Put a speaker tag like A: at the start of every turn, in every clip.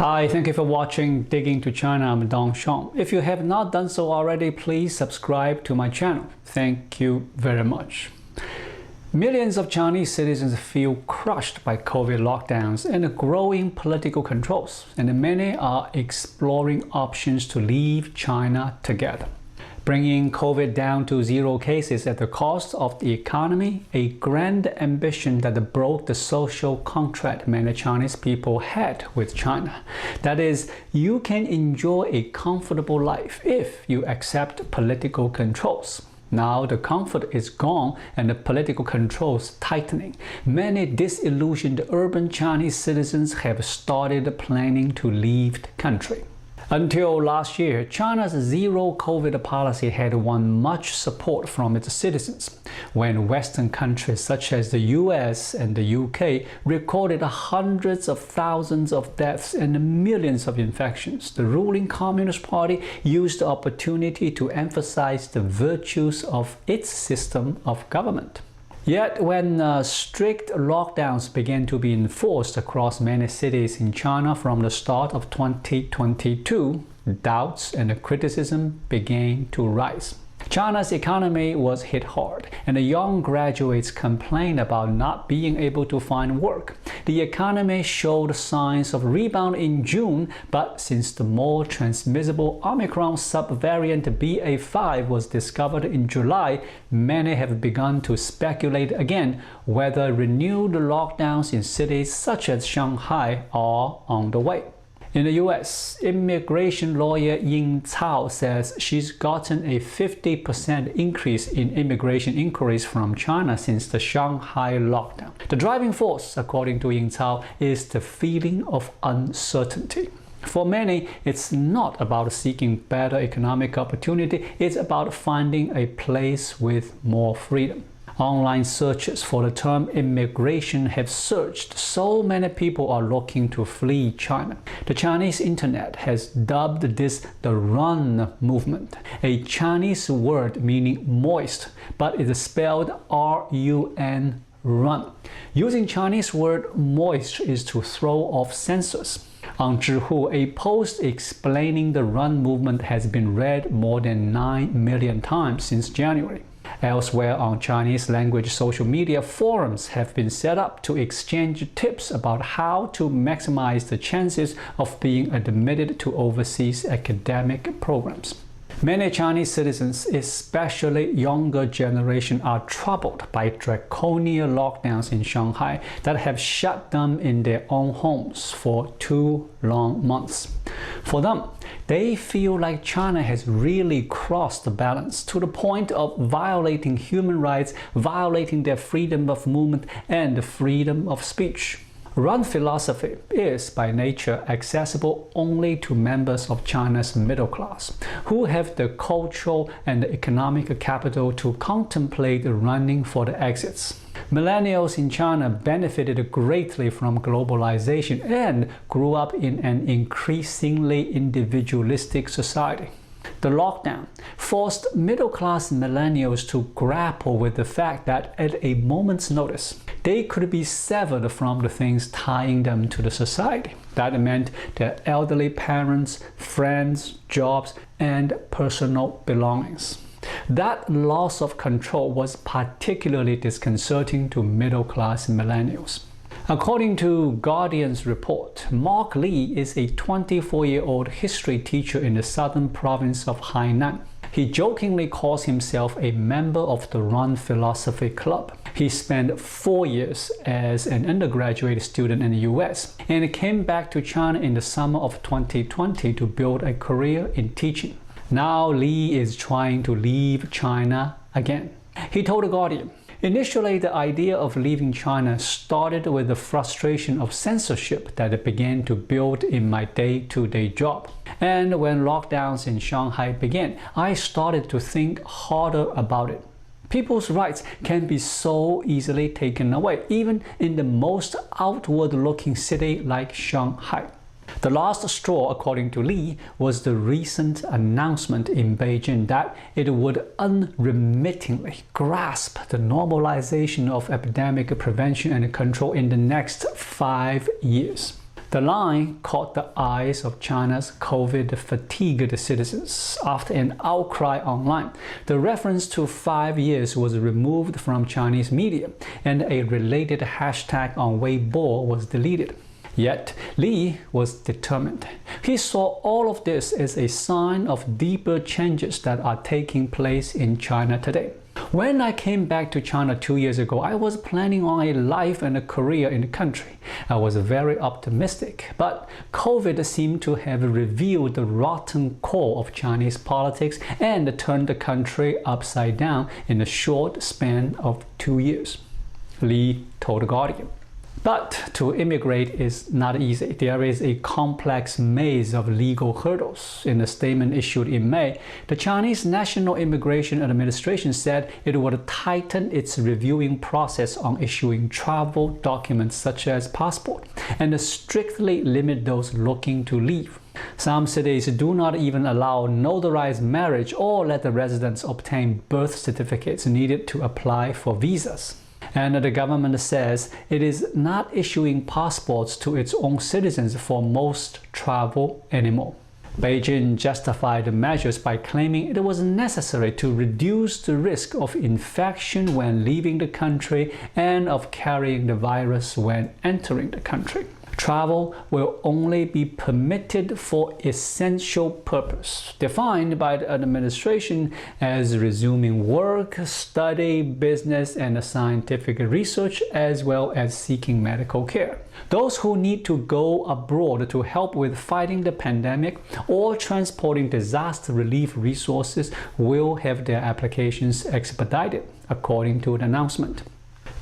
A: Hi, thank you for watching Digging to China. I'm Dong Shong. If you have not done so already, please subscribe to my channel. Thank you very much. Millions of Chinese citizens feel crushed by COVID lockdowns and growing political controls, and many are exploring options to leave China together. Bringing COVID down to 0 cases at the cost of the economy, a grand ambition that broke the social contract many Chinese people had with China. That is, you can enjoy a comfortable life if you accept political controls. Now the comfort is gone and the political controls tightening. Many disillusioned urban Chinese citizens have started planning to leave the country. Until last year, China's zero COVID policy had won much support from its citizens. When Western countries such as the US and the UK recorded hundreds of thousands of deaths and millions of infections, the ruling Communist Party used the opportunity to emphasize the virtues of its system of government. Yet, when strict lockdowns began to be enforced across many cities in China from the start of 2022, doubts and criticism began to rise. China's economy was hit hard, and the young graduates complained about not being able to find work. The economy showed signs of rebound in June, but since the more transmissible Omicron subvariant BA.5 was discovered in July, many have begun to speculate again whether renewed lockdowns in cities such as Shanghai are on the way. In the US, immigration lawyer Ying Cao says she's gotten a 50% increase in immigration inquiries from China since the Shanghai lockdown. The driving force, according to Ying Cao, is the feeling of uncertainty. For many, it's not about seeking better economic opportunity, it's about finding a place with more freedom. Online searches for the term immigration have surged. So many people are looking to flee China. The Chinese internet has dubbed this the run movement, a Chinese word meaning moist, but it is spelled R-U-N, run. Using Chinese word moist is to throw off censors. On Zhihu, a post explaining the run movement has been read more than 9 million times since January. Elsewhere on Chinese language social media, forums have been set up to exchange tips about how to maximize the chances of being admitted to overseas academic programs. Many Chinese citizens, especially younger generation, are troubled by draconian lockdowns in Shanghai that have shut them in their own homes for 2 long months. For them, they feel like China has really crossed the balance to the point of violating human rights, violating their freedom of movement and freedom of speech. Run philosophy is by nature accessible only to members of China's middle class, who have the cultural and economic capital to contemplate running for the exits. Millennials in China benefited greatly from globalization and grew up in an increasingly individualistic society. The lockdown forced middle-class millennials to grapple with the fact that at a moment's notice, they could be severed from the things tying them to the society. That meant their elderly parents, friends, jobs, and personal belongings. That loss of control was particularly disconcerting to middle-class millennials. According to Guardian's report, Mark Lee is a 24-year-old history teacher in the southern province of Hainan. He jokingly calls himself a member of the Run Philosophy Club. He spent 4 years as an undergraduate student in the US and came back to China in the summer of 2020 to build a career in teaching. Now Lee is trying to leave China again. He told The Guardian, "Initially, the idea of leaving China started with the frustration of censorship that began to build in my day-to-day job. And when lockdowns in Shanghai began, I started to think harder about it. People's rights can be so easily taken away, even in the most outward-looking city like Shanghai. The last straw, according to Lee, was the recent announcement in Beijing that it would unremittingly grasp the normalization of epidemic prevention and control in the next 5 years. The line caught the eyes of China's COVID-fatigued citizens after an outcry online. The reference to 5 years was removed from Chinese media, and a related hashtag on Weibo was deleted. Yet, Li was determined. He saw all of this as a sign of deeper changes that are taking place in China today. When I came back to China 2 years ago, I was planning on a life and a career in the country. I was very optimistic, but COVID seemed to have revealed the rotten core of Chinese politics and turned the country upside down in a short span of 2 years, Li told The Guardian. But to immigrate is not easy. There is a complex maze of legal hurdles. In a statement issued in May, the Chinese National Immigration Administration said it would tighten its reviewing process on issuing travel documents such as passport and strictly limit those looking to leave. Some cities do not even allow notarized marriage or let the residents obtain birth certificates needed to apply for visas. And the government says it is not issuing passports to its own citizens for most travel anymore. Beijing justified the measures by claiming it was necessary to reduce the risk of infection when leaving the country and of carrying the virus when entering the country. Travel will only be permitted for essential purpose, defined by the administration as resuming work, study, business, and scientific research, as well as seeking medical care. Those who need to go abroad to help with fighting the pandemic or transporting disaster relief resources will have their applications expedited, according to the announcement.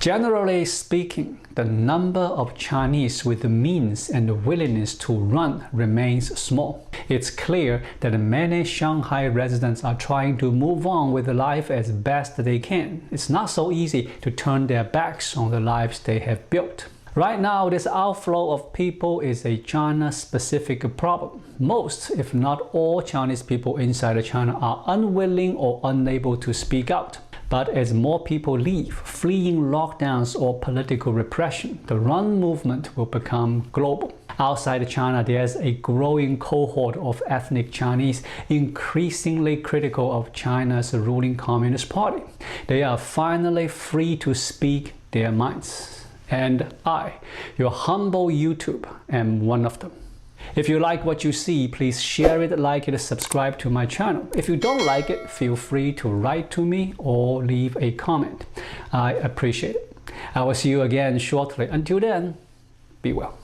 A: Generally speaking, the number of Chinese with the means and the willingness to run remains small. It's clear that many Shanghai residents are trying to move on with life as best they can. It's not so easy to turn their backs on the lives they have built. Right now, this outflow of people is a China-specific problem. Most, if not all, Chinese people inside China are unwilling or unable to speak out. But as more people leave, fleeing lockdowns or political repression, the run movement will become global. Outside China, there's a growing cohort of ethnic Chinese increasingly critical of China's ruling Communist Party. They are finally free to speak their minds. And I, your humble YouTube, am one of them. If you like what you see, please share it, like it, subscribe to my channel. If you don't like it, feel free to write to me or leave a comment. I appreciate it. I will see you again shortly. Until then, be well.